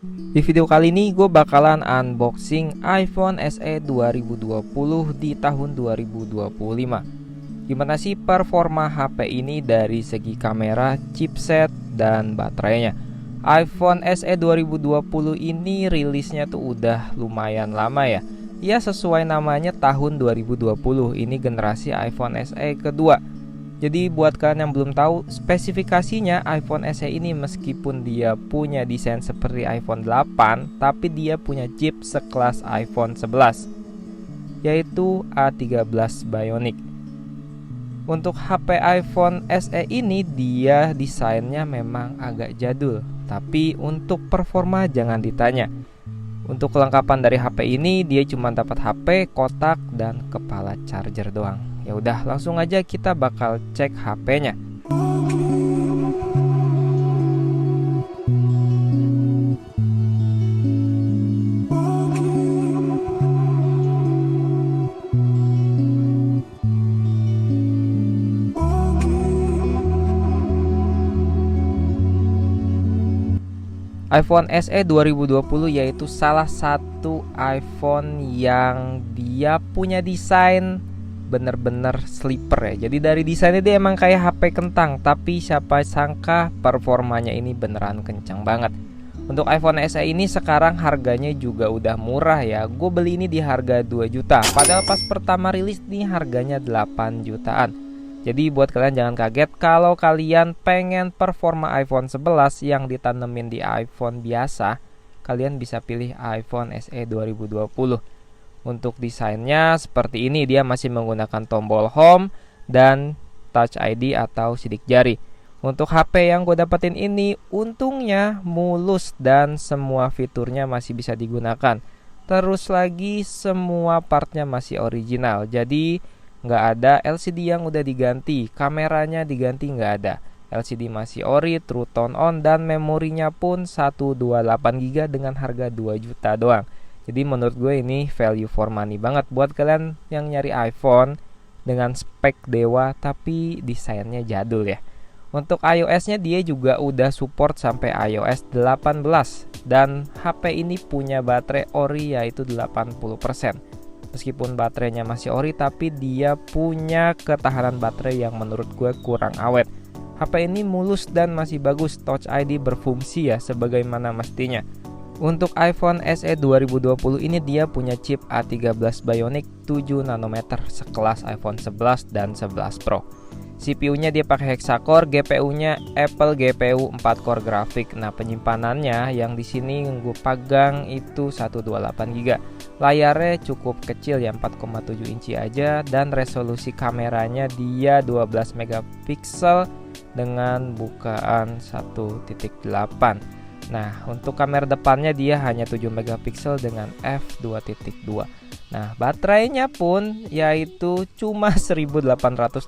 Di video kali ini gue bakalan unboxing iPhone SE 2020 di tahun 2025. Gimana sih performa HP ini dari segi kamera, chipset, dan baterainya? iPhone SE 2020 ini rilisnya tuh udah lumayan lama ya. Ya sesuai namanya tahun 2020, ini generasi iPhone SE kedua. Jadi buat kalian yang belum tahu spesifikasinya, iPhone SE ini meskipun dia punya desain seperti iPhone 8, tapi dia punya chip sekelas iPhone 11, yaitu A13 Bionic. Untuk HP iPhone SE ini dia desainnya memang agak jadul, tapi untuk performa jangan ditanya. Untuk kelengkapan dari HP ini dia cuma dapat HP, kotak, dan kepala charger doang. Ya udah, langsung aja kita bakal cek HP-nya. iPhone SE 2020 yaitu salah satu iPhone yang dia punya desain bener-bener sleeper ya. Jadi dari desainnya dia emang kayak HP kentang, tapi siapa sangka performanya ini beneran kencang banget. Untuk iPhone SE ini sekarang harganya juga udah murah ya. Gue beli ini di harga 2 juta, padahal pas pertama rilis nih harganya 8 jutaan. Jadi buat kalian jangan kaget kalau kalian pengen performa iPhone 11 yang ditanemin di iPhone biasa, kalian bisa pilih iPhone SE 2020. Untuk desainnya seperti ini, dia masih menggunakan tombol home dan touch ID atau sidik jari. Untuk HP yang gue dapetin ini untungnya mulus dan semua fiturnya masih bisa digunakan. Terus lagi semua partnya masih original, jadi nggak ada LCD yang udah diganti, kameranya diganti nggak ada. LCD masih ori, True Tone on, dan memorinya pun 128 GB dengan harga 2 juta doang. Jadi menurut gue ini value for money banget buat kalian yang nyari iPhone dengan spek dewa tapi desainnya jadul ya. Untuk iOS-nya dia juga udah support sampai iOS 18 dan HP ini punya baterai ori yaitu 80%. Meskipun baterainya masih ori tapi dia punya ketahanan baterai yang menurut gue kurang awet. HP ini mulus dan masih bagus, Touch ID berfungsi ya sebagaimana mestinya. Untuk iPhone SE 2020 ini dia punya chip A13 Bionic 7 nanometer sekelas iPhone 11 dan 11 Pro. CPU-nya dia pakai hexacore, GPU-nya Apple GPU 4 core grafik. Nah, penyimpanannya yang di sini gue pegang itu 128 GB. Layarnya cukup kecil ya, 4,7 inci aja, dan resolusi kameranya dia 12 megapiksel dengan bukaan 1.8. Nah, untuk kamera depannya dia hanya 7 megapiksel dengan f2.2. Nah, baterainya pun yaitu cuma 1821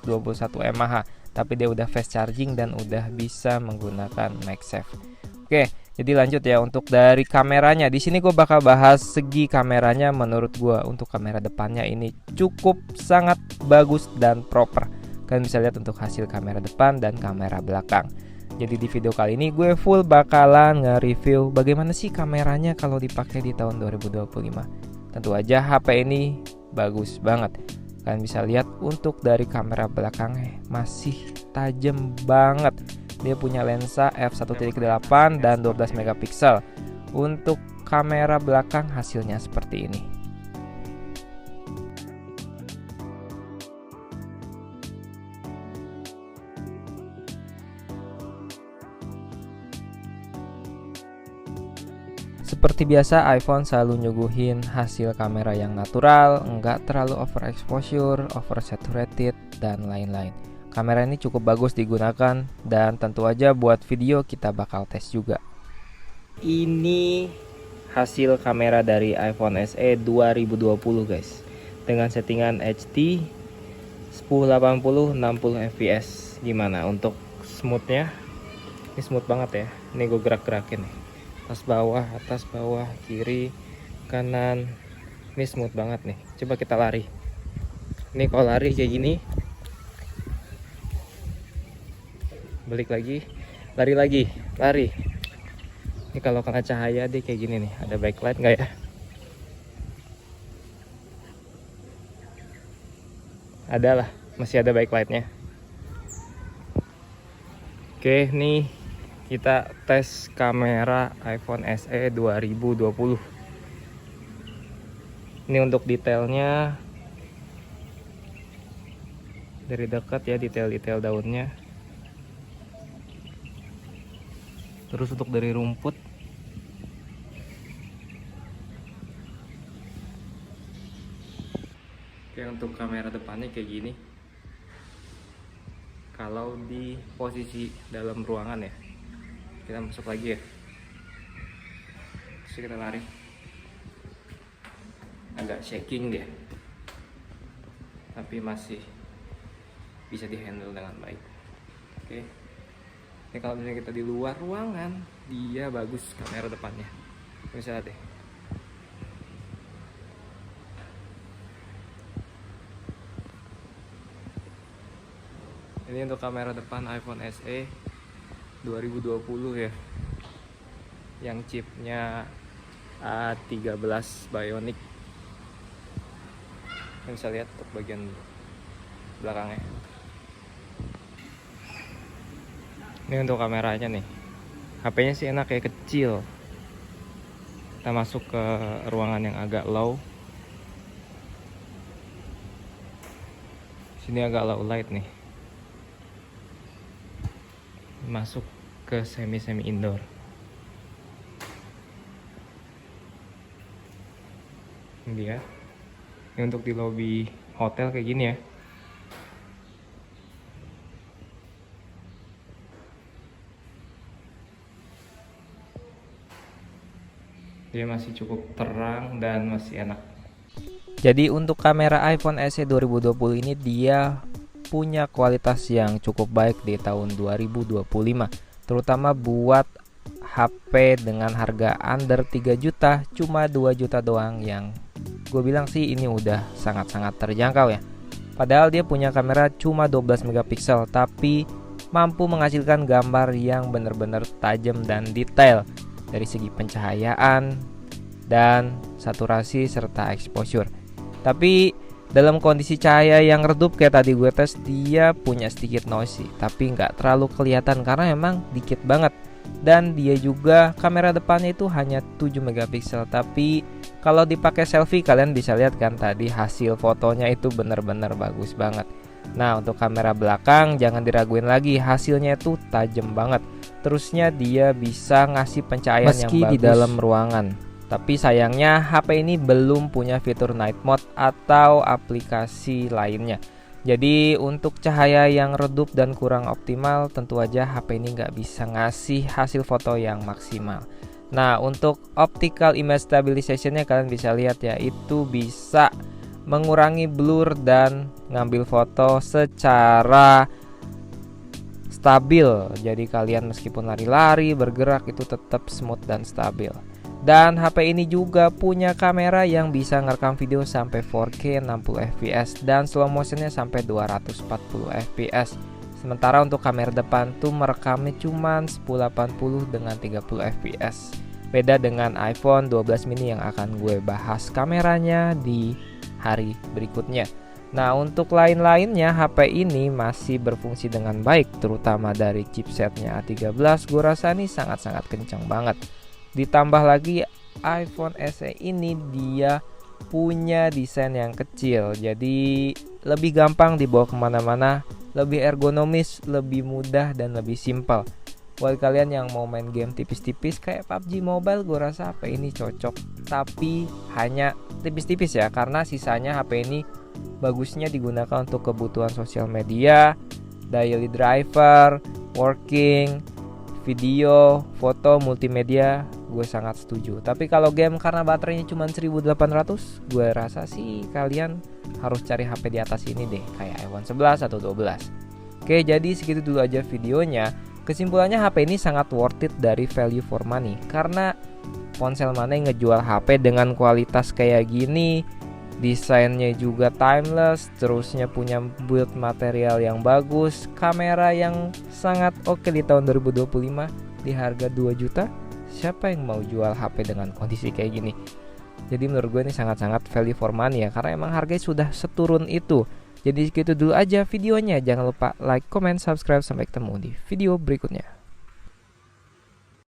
mAh, tapi dia udah fast charging dan udah bisa menggunakan MagSafe. Oke, jadi lanjut ya untuk dari kameranya. Di sini gue bakal bahas segi kameranya. Menurut gue untuk kamera depannya ini cukup sangat bagus dan proper. Kalian bisa lihat untuk hasil kamera depan dan kamera belakang. Jadi di video kali ini gue full bakalan nge-review bagaimana sih kameranya kalau dipakai di tahun 2025. Tentu aja HP ini bagus banget. Kalian bisa lihat untuk dari kamera belakangnya masih tajam banget. Dia punya lensa f1.8 dan 12 megapiksel. Untuk kamera belakang hasilnya seperti ini. Seperti biasa, iPhone selalu nyuguhin hasil kamera yang natural, nggak terlalu overexposure, oversaturated, dan lain-lain. Kamera ini cukup bagus digunakan, dan tentu aja buat video kita bakal tes juga. Ini hasil kamera dari iPhone SE 2020 guys, dengan settingan HD 1080 60 fps. Gimana untuk smoothnya? Ini smooth banget ya. Ini gue gerak-gerakin nih, atas bawah, kiri, kanan. Ini smooth banget nih. Coba kita lari. Ini kalau lari kayak gini, balik lagi, lari lagi, lari. Ini kalau kena cahaya dia kayak gini nih, ada backlight nggak ya? Ada lah, masih ada backlightnya. Oke, nih kita tes kamera iPhone SE 2020. Ini untuk detailnya dari dekat ya, detail-detail daunnya. Terus untuk dari rumput, oke, untuk kamera depannya kayak gini. Kalau di posisi dalam ruangan ya, kita masuk lagi ya, terus kita lari. Agak shaking dia, tapi masih bisa dihandle dengan baik. Oke, ini kalau misalnya kita di luar ruangan, dia bagus kamera depannya. Bisa lihat deh. Ini untuk kamera depan iPhone SE 2020 ya, yang chipnya A13 Bionic. Kalian bisa lihat untuk bagian belakangnya. Ini untuk kameranya nih, HP-nya sih enak ya, kecil. Kita masuk ke ruangan yang agak low. Sini agak low light nih. Masuk ke semi indoor. Ini dia. Ini untuk di lobby hotel kayak gini ya. Dia masih cukup terang dan masih enak. Jadi untuk kamera iPhone SE 2020 ini dia punya kualitas yang cukup baik di tahun 2025, terutama buat HP dengan harga under 3 juta, cuma 2 juta doang, yang gue bilang sih ini udah sangat-sangat terjangkau ya. Padahal dia punya kamera cuma 12 megapiksel, tapi mampu menghasilkan gambar yang benar-benar tajam dan detail dari segi pencahayaan dan saturasi serta exposure. Tapi dalam kondisi cahaya yang redup kayak tadi gue tes, dia punya sedikit noisy, tapi nggak terlalu kelihatan karena emang dikit banget. Dan dia juga kamera depannya itu hanya 7 megapiksel, tapi kalau dipakai selfie kalian bisa lihat kan tadi hasil fotonya itu bener-bener bagus banget. Nah untuk kamera belakang jangan diraguin lagi, hasilnya itu tajam banget. Terusnya dia bisa ngasih pencahayaan meski yang bagus di dalam ruangan. Tapi sayangnya HP ini belum punya fitur night mode atau aplikasi lainnya. Jadi untuk cahaya yang redup dan kurang optimal, tentu aja HP ini nggak bisa ngasih hasil foto yang maksimal. Nah untuk optical image stabilization-nya kalian bisa lihat ya, itu bisa mengurangi blur dan ngambil foto secara stabil. Jadi kalian meskipun lari-lari, bergerak itu tetap smooth dan stabil. Dan HP ini juga punya kamera yang bisa ngerekam video sampai 4K 60 fps dan slow motionnya sampai 240 fps. Sementara untuk kamera depan tuh merekamnya cuman 1080 dengan 30 fps. Beda dengan iPhone 12 mini yang akan gue bahas kameranya di hari berikutnya. Nah untuk lain-lainnya HP ini masih berfungsi dengan baik, terutama dari chipsetnya A13. Gue rasa ini sangat-sangat kencang banget. Ditambah lagi iPhone SE ini dia punya desain yang kecil, jadi lebih gampang dibawa kemana-mana, lebih ergonomis, lebih mudah dan lebih simpel. Buat kalian yang mau main game tipis-tipis kayak PUBG Mobile, gue rasa HP ini cocok. Tapi hanya tipis-tipis ya, karena sisanya HP ini bagusnya digunakan untuk kebutuhan sosial media, daily driver, working, video, foto, multimedia, gue sangat setuju. Tapi kalau game karena baterainya cuma 1800, gue rasa sih kalian harus cari HP di atas ini deh, kayak iPhone 11 atau 12. Oke, jadi segitu dulu aja videonya. Kesimpulannya HP ini sangat worth it dari value for money, karena ponsel mana yang ngejual HP dengan kualitas kayak gini, desainnya juga timeless, terusnya punya build material yang bagus, kamera yang sangat oke di tahun 2025 di harga 2 juta. Siapa yang mau jual HP dengan kondisi kayak gini? Jadi menurut gue ini sangat-sangat value for money ya, karena emang harganya sudah seturun itu. Jadi gitu dulu aja videonya. Jangan lupa like, comment, subscribe. Sampai ketemu di video berikutnya.